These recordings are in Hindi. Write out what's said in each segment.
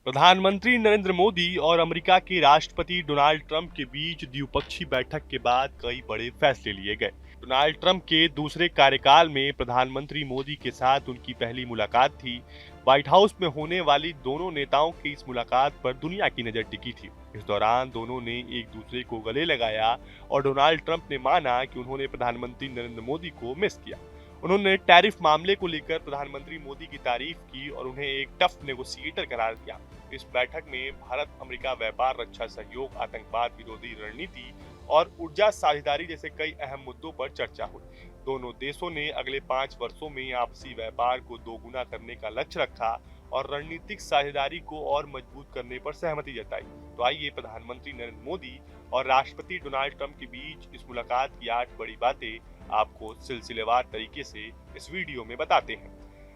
प्रधानमंत्री नरेंद्र मोदी और अमेरिका के राष्ट्रपति डोनाल्ड ट्रंप के बीच द्विपक्षीय बैठक के बाद कई बड़े फैसले लिए गए। डोनाल्ड ट्रंप के दूसरे कार्यकाल में प्रधानमंत्री मोदी के साथ उनकी पहली मुलाकात थी। व्हाइट हाउस में होने वाली दोनों नेताओं की इस मुलाकात पर दुनिया की नजर टिकी थी। इस दौरान दोनों ने एक दूसरे को गले लगाया और डोनाल्ड ट्रंप ने माना कि उन्होंने प्रधानमंत्री नरेंद्र मोदी को मिस किया। उन्होंने टैरिफ मामले को लेकर प्रधानमंत्री मोदी की तारीफ की और उन्हें एक टफ नेगोशिएटर करार दिया। इस बैठक में भारत अमेरिका व्यापार, रक्षा सहयोग, आतंकवाद विरोधी रणनीति और ऊर्जा साझेदारी जैसे कई अहम मुद्दों पर चर्चा हुई। दोनों देशों ने अगले 5 वर्षों में आपसी व्यापार को दोगुना करने का लक्ष्य रखा और रणनीतिक साझेदारी को और मजबूत करने पर सहमति जताई। तो आइए प्रधानमंत्री नरेंद्र मोदी और राष्ट्रपति डोनाल्ड ट्रंप के बीच इस मुलाकात की 8 बड़ी बातें आपको सिलसिलेवार तरीके से इस वीडियो में बताते हैं।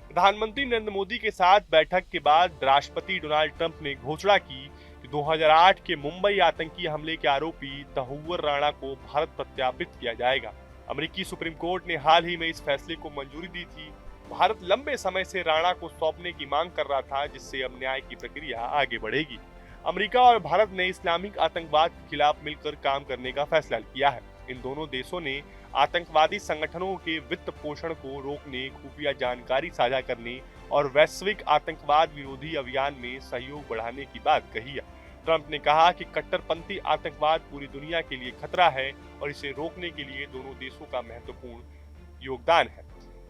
प्रधानमंत्री नरेंद्र मोदी के साथ बैठक के बाद राष्ट्रपति डोनाल्ड ट्रंप ने घोषणा की कि 2008 के मुंबई आतंकी हमले के आरोपी तहुव्वुर राणा को भारत प्रत्यार्पित किया जाएगा। अमेरिकी सुप्रीम कोर्ट ने हाल ही में इस फैसले को मंजूरी दी थी। भारत लंबे समय से राणा को सौंपने की मांग कर रहा था, जिससे अब न्याय की प्रक्रिया आगे बढ़ेगी। अमेरिका और भारत ने इस्लामिक आतंकवाद के खिलाफ मिलकर काम करने का फैसला किया है। इन दोनों देशों ने आतंकवादी संगठनों के वित्त पोषण को रोकने, खुफिया जानकारी साझा करने और वैश्विक आतंकवाद विरोधी अभियान में सहयोग बढ़ाने की बात कही है। ट्रंप ने कहा कि कट्टरपंथी आतंकवाद पूरी दुनिया के लिए खतरा है और इसे रोकने के लिए दोनों देशों का महत्वपूर्ण योगदान है।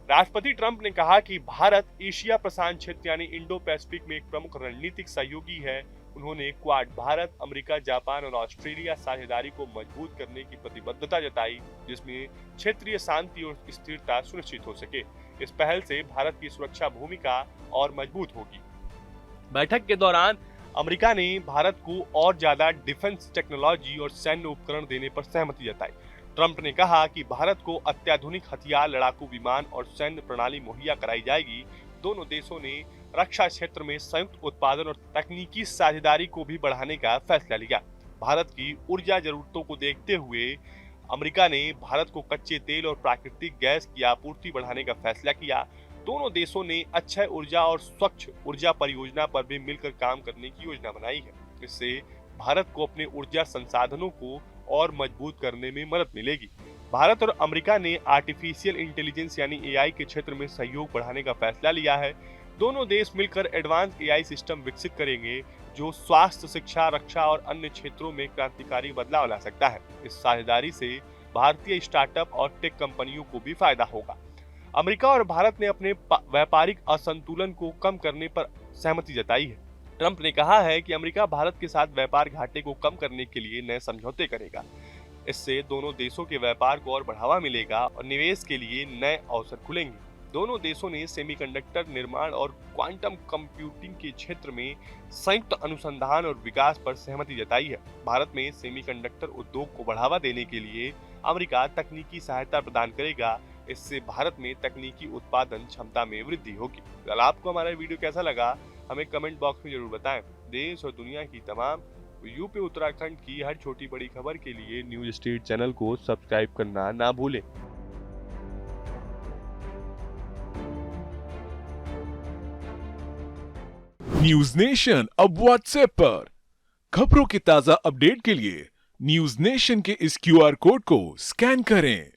राष्ट्रपति ट्रंप ने कहा कि भारत एशिया प्रशांत क्षेत्र यानी इंडो पैसिफिक में एक प्रमुख रणनीतिक सहयोगी है। उन्होंने क्वाड भारत, अमेरिका, जापान और ऑस्ट्रेलिया साझेदारी को मजबूत करने की प्रतिबद्धता जताई, जिसमें क्षेत्रीय शांति और स्थिरता सुनिश्चित हो सके। इस पहल से भारत की सुरक्षा भूमिका और मजबूत होगी। बैठक के दौरान अमेरिका ने भारत को और ज्यादा डिफेंस टेक्नोलॉजी और सैन्य उपकरण देने पर सहमति जताई। ट्रंप ने कहा कि भारत को अत्याधुनिक हथियार, लड़ाकू विमान और सैन्य प्रणाली मुहैया कराई जाएगी। दोनों देशों ने रक्षा क्षेत्र में संयुक्त उत्पादन और तकनीकी साझेदारी को भी बढ़ाने का फैसला लिया। भारत की ऊर्जा जरूरतों को देखते हुए अमेरिका ने भारत को कच्चे तेल और प्राकृतिक गैस की आपूर्ति बढ़ाने का फैसला किया। दोनों देशों ने अक्षय ऊर्जा और स्वच्छ ऊर्जा परियोजना पर भी मिलकर काम करने की योजना बनाई है। इससे भारत को अपने ऊर्जा संसाधनों को और मजबूत करने में मदद मिलेगी। भारत और अमेरिका ने आर्टिफिशियल इंटेलिजेंस यानी एआई के क्षेत्र में सहयोग बढ़ाने का फैसला लिया है। दोनों देश मिलकर एडवांस एआई सिस्टम विकसित करेंगे, जो स्वास्थ्य, शिक्षा, रक्षा और अन्य क्षेत्रों में क्रांतिकारी बदलाव ला सकता है। इस साझेदारी से भारतीय स्टार्टअप और टेक कंपनियों को भी फायदा होगा। अमेरिका और भारत ने अपने व्यापारिक असंतुलन को कम करने पर सहमति जताई है। ट्रंप ने कहा है कि अमेरिका भारत के साथ व्यापार घाटे को कम करने के लिए नए समझौते करेगा। इससे दोनों देशों के व्यापार को और बढ़ावा मिलेगा और निवेश के लिए नए अवसर खुलेंगे। दोनों देशों ने सेमीकंडक्टर निर्माण और क्वांटम कंप्यूटिंग के क्षेत्र में संयुक्त अनुसंधान और विकास पर सहमति जताई है। भारत में सेमीकंडक्टर उद्योग को बढ़ावा देने के लिए अमेरिका तकनीकी सहायता प्रदान करेगा। इससे भारत में तकनीकी उत्पादन क्षमता में वृद्धि होगी। अगर आपको हमारा वीडियो कैसा लगा, हमें कमेंट बॉक्स में जरूर बताएं। देश और दुनिया की तमाम यूपी उत्तराखंड की हर छोटी बड़ी खबर के लिए न्यूज स्टेट चैनल को सब्सक्राइब करना ना भूलें। न्यूज नेशन अब व्हाट्सएप पर खबरों के ताजा अपडेट के लिए न्यूज नेशन के इस क्यूआर कोड को स्कैन करें।